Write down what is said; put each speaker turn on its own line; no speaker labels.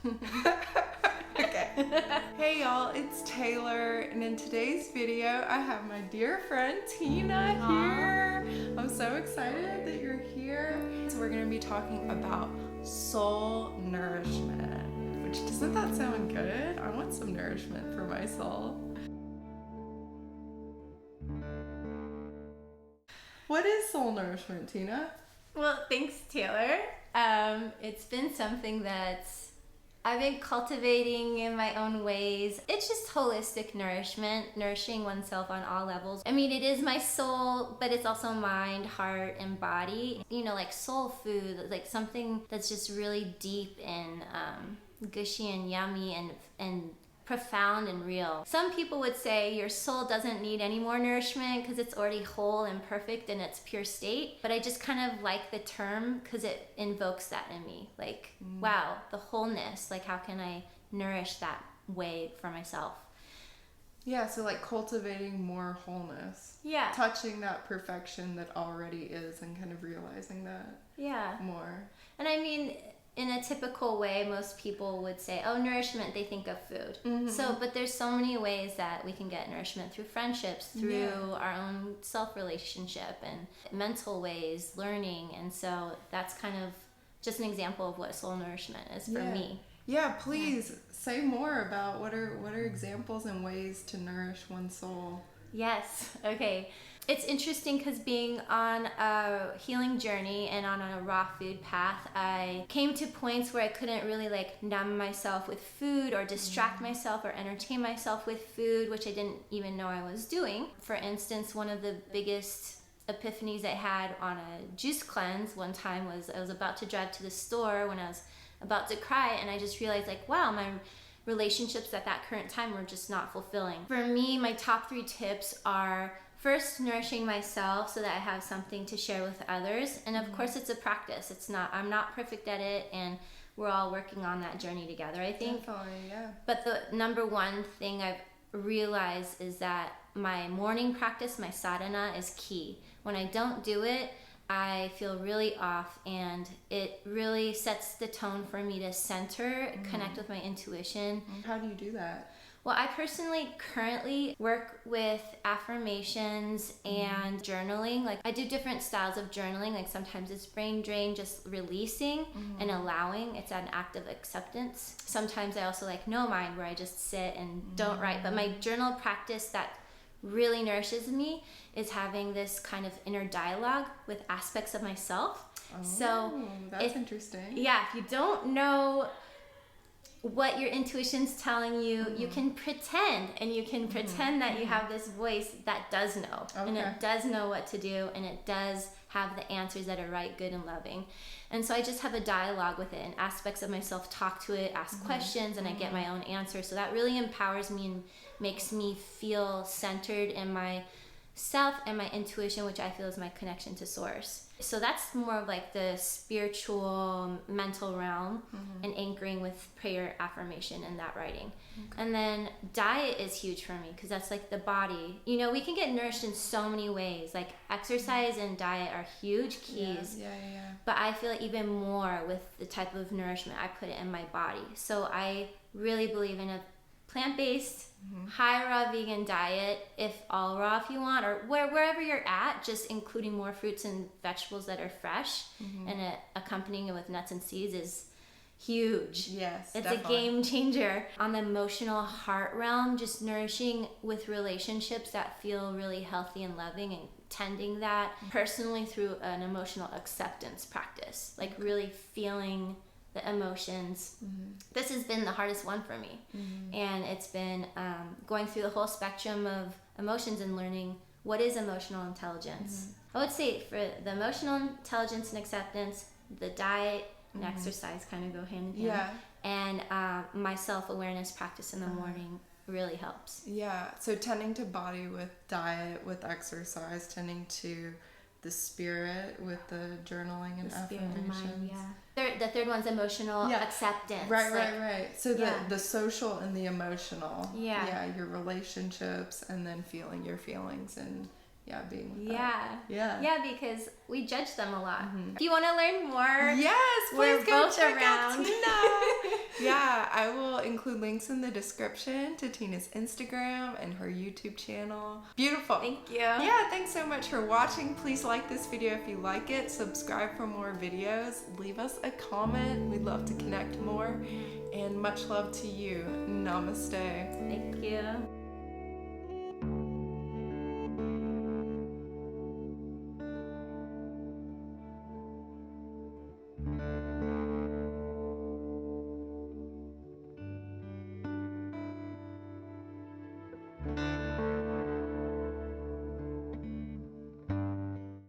Okay. Hey y'all, it's Taylor, and in today's video, I have my dear friend Tina here. I'm so excited that you're here. So we're gonna be talking about soul nourishment, which doesn't that sound good? I want some nourishment for my soul. What is soul nourishment, Tina?
Well, thanks, Taylor. It's been something that I've been cultivating in my own ways. It's just holistic nourishment, nourishing oneself on all levels. I mean, it is my soul, but it's also mind, heart, and body. You know, like soul food, like something that's just really deep and gushy and yummy and profound and real. Some people would say your soul doesn't need any more nourishment because it's already whole and perfect in its pure state. But I just kind of like the term because it invokes that in me. Like, wow, the wholeness. Like, how can I nourish that way for myself?
Yeah, so like cultivating more wholeness.
Yeah.
Touching that perfection that already is and kind of realizing that more.
And I mean, in a typical way, most people would say, oh, nourishment, they think of food. So, but there's so many ways that we can get nourishment through friendships, through our own self-relationship and mental ways, learning. And so that's kind of just an example of what soul nourishment is for me.
Yeah, please say more about what are examples and ways to nourish one's soul.
Yes. Okay. It's interesting because being on a healing journey and on a raw food path, I came to points where I couldn't really like numb myself with food or distract myself or entertain myself with food, which I didn't even know I was doing. For instance, one of the biggest epiphanies I had on a juice cleanse one time was I was about to drive to the store when I was about to cry, and I just realized like, wow, my relationships at that current time were just not fulfilling. For me, my top 3 tips are first, nourishing myself so that I have something to share with others. And of course, it's a practice. I'm not perfect at it, and we're all working on that journey together, I think.
Definitely, yeah.
But the number one thing I've realized is that my morning practice, my sadhana, is key. When I don't do it, I feel really off, and it really sets the tone for me to center, connect with my intuition.
How do you do that?
Well, I personally currently work with affirmations and journaling. Like, I do different styles of journaling. Like, sometimes it's brain drain, just releasing and allowing. It's an act of acceptance. Sometimes I also like no mind, where I just sit and don't write. But my journal practice that really nourishes me is having this kind of inner dialogue with aspects of myself. So
that's interesting.
Yeah, if you don't know what your intuition's telling you, you can pretend, and you can pretend that you have this voice that does know, and it does know what to do, and it does have the answers that are right, good, and loving. And so I just have a dialogue with it, and aspects of myself talk to it, ask questions, and I get my own answers. So that really empowers me and makes me feel centered in my self and my intuition, which I feel is my connection to source. So that's more of like the spiritual, mental realm, and anchoring with prayer, affirmation, and that writing. And then diet is huge for me because that's like the body. You know, we can get nourished in so many ways. Like exercise and diet are huge keys.
Yeah.
But I feel even more with the type of nourishment I put in my body. So I really believe in a plant-based, high raw vegan diet, if all raw if you want, or wherever you're at, just including more fruits and vegetables that are fresh, and accompanying it with nuts and seeds is huge.
Yes,
it's
definitely
a game changer. On the emotional heart realm, just nourishing with relationships that feel really healthy and loving, and tending that personally through an emotional acceptance practice, like really feeling the emotions. This has been the hardest one for me, and it's been going through the whole spectrum of emotions and learning what is emotional intelligence. I would say for the emotional intelligence and acceptance, the diet and exercise kind of go hand in hand, and my self-awareness practice in the morning really helps.
Yeah, so tending to body with diet, with exercise, tending to the spirit with the journaling and affirmations.
The third one's emotional acceptance.
Right. So the social and the emotional. Yeah, your relationships, and then feeling your feelings and being with
Yeah, because we judge them a lot. If you want to learn more,
yes,
we're
please go
both
check
around.
out Tina. Yeah, I will include links in the description to Tina's Instagram and her YouTube channel. Beautiful.
Thank you.
Yeah, thanks so much for watching. Please like this video if you like it. Subscribe for more videos. Leave us a comment. We'd love to connect more. And much love to you. Namaste.
Thank you.